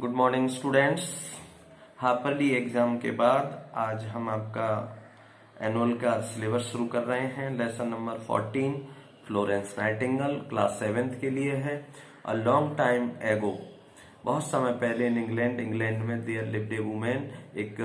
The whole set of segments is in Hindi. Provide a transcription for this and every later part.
Good morning students. Half-yearly exam के बाद आज हम आपका एनुअल का सिलेबस शुरू कर रहे हैं। Lesson number 14 Florence Nightingale class 7th के लिए है। अ लॉन्ग टाइम एगो, बहुत समय पहले इन इंग्लैंड में देयर लिव्ड ए वुमेन, एक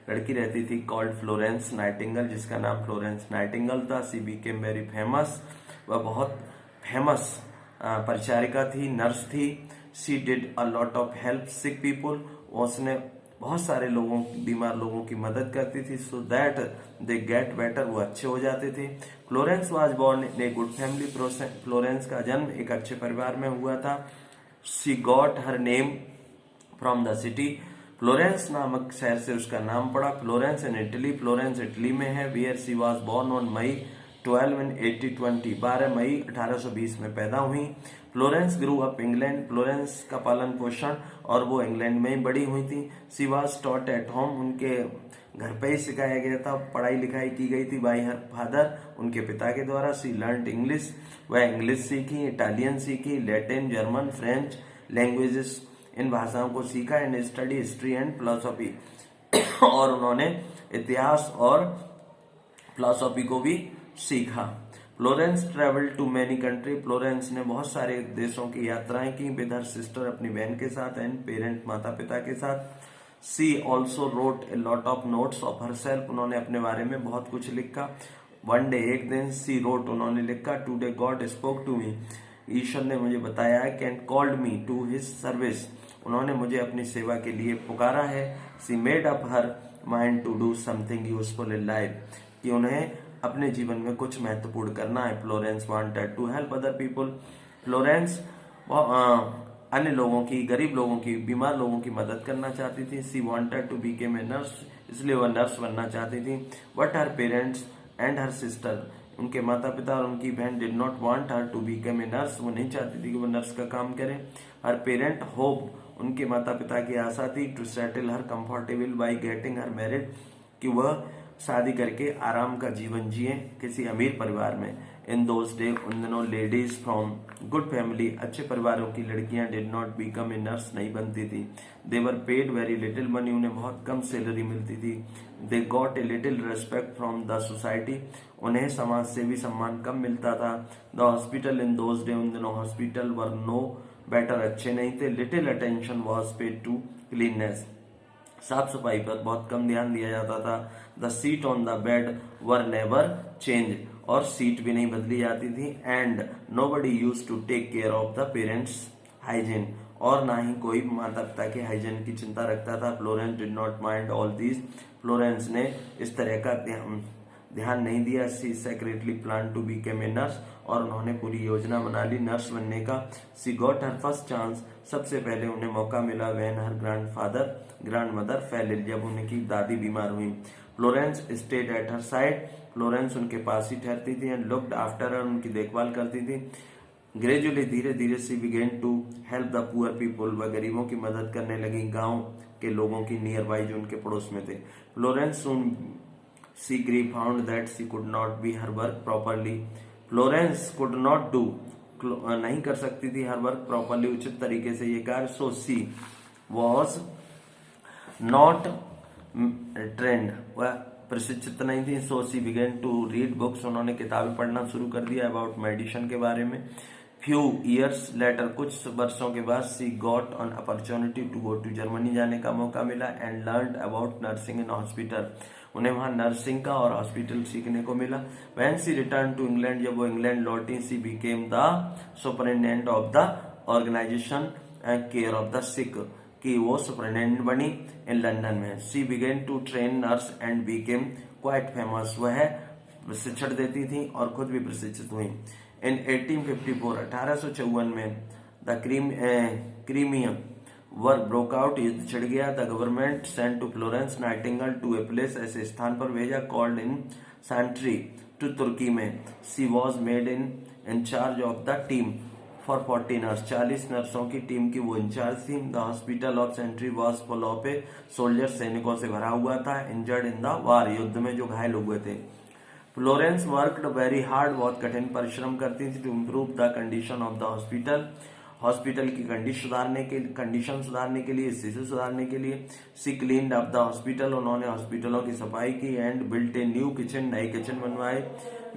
लड़की रहती थी कॉल्ड फ्लोरेंस नाइटिंगेल, जिसका नाम फ्लोरेंस नाइटिंगेल था। सी बिकेम वेरी फेमस, वह बहुत फेमस परिचारिका थी, नर्स थी। She did a lot of help sick people, उसने बहुत सारे लोगों, बीमार लोगों की मदद करती थी, so that they get better, वो अच्छे हो जाते थे। Florence was born in a good family, Florence का जन्म एक अच्छे परिवार में हुआ था। She got her name from the city, Florence नामक शहर से उसका नाम पड़ा। Florence in Italy, Florence Italy में है। Where she was born on May 12 in 1820, 12 मई 1820 में पैदा हुई। Florence grew up England, Florence का पालन पोषण और वो इंग्लैंड में ही बड़ी हुई थी। She was taught at home, उनके घर पे ही सिखाया गया था, पढ़ाई लिखाई की गई थी बाई हर फादर, उनके पिता के द्वारा। शी लर्नड इंग्लिश, वह इंग्लिश सीखी, इटालियन सीखी, लैटिन, जर्मन, फ्रेंच लैंग्वेजेस, इन भाषाओं को सीखा। And study history and philosophy, और उन्होंने इतिहास और फिलोसॉफी को भी सीखा। Florence travel to many country, Florence ने बहुत सारे देशों की यात्राएं की विद हर सिस्टर, अपनी बहन के साथ, एंड पेरेंट, माता पिता के साथ। She also wrote a lot of notes of herself, उन्होंने अपने बारे में बहुत कुछ लिखा। वन डे, एक दिन, सी रोट, उन्होंने लिखा, today God spoke to me, ईश्वर ने मुझे बताया है, can called me to his service, उन्होंने मुझे अपनी सेवा के लिए पुकारा है। She made up her mind to do something useful in life, कि उन्हें अपने जीवन में कुछ महत्वपूर्ण करना है। Florence wanted to help other people, Florence अन्य लोगों की, गरीब लोगों की, बीमार लोगों की मदद करना चाहती थी। She wanted to become a nurse, इसलिए वह नर्स बनना चाहती थी। But her parents and her sister, उनके माता पिता और उनकी बहन, did not want her to become a nurse, वो नहीं चाहती थी कि वो नर्स का काम करे। हर पेरेंट होप, उनके माता पिता की आशा थी, to settle her comfortable by getting her married, कि वह शादी करके आराम का जीवन जिए किसी अमीर परिवार में। इन दोज डे, उन दिनों, लेडीज फ्रॉम गुड फैमिली, अच्छे परिवारों की लड़कियां, did not become a nurse, नहीं बनती थी। They were paid very little money, उन्हें बहुत कम सैलरी मिलती थी। They got a little respect from the society, उन्हें समाज से भी सम्मान कम मिलता था। The hospital in those day, उन दिनों हॉस्पिटल वर नो बेटर, अच्छे नहीं थे। Little attention was paid to cleanness, साफ सफाई पर बहुत कम ध्यान दिया जाता था। The seat on the bed were never change, और सीट भी नहीं बदली जाती थी। And nobody used to take care of the parents hygiene, और ना ही कोई माता पिता के हाइजीन की चिंता रखता था। Florence did not mind all these, Florence ने इस तरह का ध्यान नहीं दिया। She secretly plan to become a nurse, और उन्होंने पूरी योजना बना ली नर्स बनने का। She got her first chance, सबसे पहले उन्हें मौका मिला। When her grandmother fell ill, जब उनकी दादी बीमार हुई। Florence stayed at her side, Florence उनके पास ही ठहरती थी। एंड लुक्ड आफ्टर हर, उनकी देखभाल करती थी। ग्रेजुअली, धीरे धीरे, she began to help the poor people, वह गरीबों की मदद करने लगी, गांव के लोगों की, नियर बाई, जो उनके पड़ोस में थे। Florence soon she agree found that she could not be her work properly, Florence could not do, नहीं कर सकती थी हर वर्क प्रॉपरली, उचित तरीके से ये कार्य। सो सी वॉज नॉट ट्रेंड, वह प्रशिक्षित नहीं थी। सो सी बिगेन टू रीड बुक्स, उन्होंने किताबें पढ़ना शुरू कर दिया अबाउट मेडिसिन के बारे में। फ्यू ईयर्स लेटर, कुछ वर्षों के बाद, she got an opportunity to go to Germany, जाने का मौका मिला। And learn about nursing in hospital, उन्हें वहां नर्सिंग का और हॉस्पिटल सीखने को मिला। When she return to England, जब वो इंग्लैंड लौटी, she became the superintendent of the organisation and care of the sick, कि वो सुपरिटेंडेंट बनी इन लंदन में। She began to train nurse and became quite famous, वह प्रशिक्षण देती थी और खुद भी प्रशिक्षित हुई। इन 1854, 1854 में, the Crimean war broke out, युद्ध छिड़ गया। The government sent to Florence Nightingale to a place, ऐसे स्थान पर भेजा, कॉल्ड इन सेंट्री टू, तुर्की में। She was made in charge of the team for 40 nurse, 40 नर्सों की टीम की वो इंचार्ज थी। The hospital of Scutari was full of a soldier, सैनिकों से भरा हुआ था। इंजर्ड इन द वार, युद्ध में जो घायल हुए थे। फ्लोरेंस वर्कड वेरी हार्ड, बहुत कठिन परिश्रम करती थी, to improve the condition of the hospital, hospital की कंडीशन सुधारने के लिए, स्थिति सुधारने के लिए। She cleaned up the hospital, उन्होंने हॉस्पिटलों की सफाई की। And built a new kitchen, नए किचन बनवाए।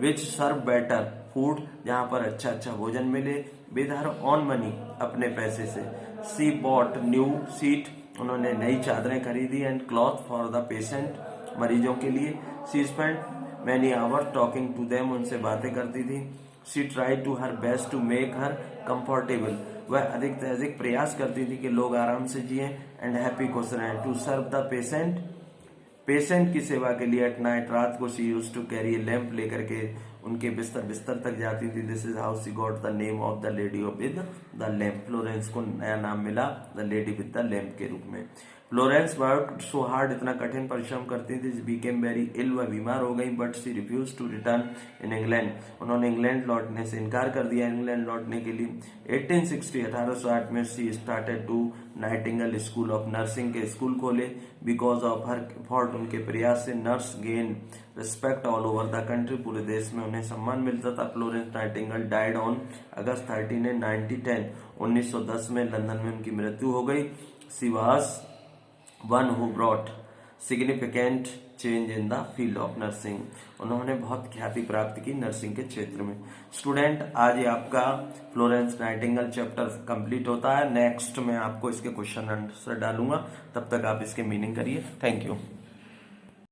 विच सर्व बेटर फूड, जहां पर अच्छा अच्छा भोजन मिले। विद हर ऑन मनी, अपने पैसे से। सी बॉट न्यू सीट, उन्होंने नई चादरें खरीदी। And cloth for the patient, मरीजों के लिए। She spend many hour talking to them, उनसे बातें करती थी। She try to her best to make her comfortable, वह अधिक से अधिक प्रयास करती थी कि लोग आराम से जिए एंड हैप्पी खुश रहें। To serve the patient, patient की सेवा के लिए। एट नाइट, रात को she use to carry a lamp, लेकर के उनके बिस्तर तक जाती थी। This is how she got the name of the lady with the lamp, Florence को नया नाम मिला the lady with the lamp के रूप में। फ्लोरेंस वर्क सो हार्ड, इतना कठिन परिश्रम करती थी। बिकेम वेरी इल, वह बीमार हो गई। But she refuse to return in England, उन्होंने इंग्लैंड लौटने से इनकार कर दिया, इंग्लैंड लौटने के लिए। 1860 में she started to Nightingale school of nursing के स्कूल खोले। बिकॉज ऑफ हर एफर्ट, उनके प्रयास से nurse gain respect all over the country, पूरे देश में उन्हें सम्मान मिलता था। Florence Nightingale died on August 13 1910 में लंदन में उनकी मृत्यु हो गई। She was one who brought significant change in the field of nursing, उन्होंने बहुत ख्याति प्राप्त की नर्सिंग के क्षेत्र में। स्टूडेंट, आज ये आपका फ्लोरेंस नाइटिंगेल चैप्टर कंप्लीट होता है। नेक्स्ट में आपको इसके क्वेश्चन आंसर डालूंगा, तब तक आप इसके मीनिंग करिए। Thank you.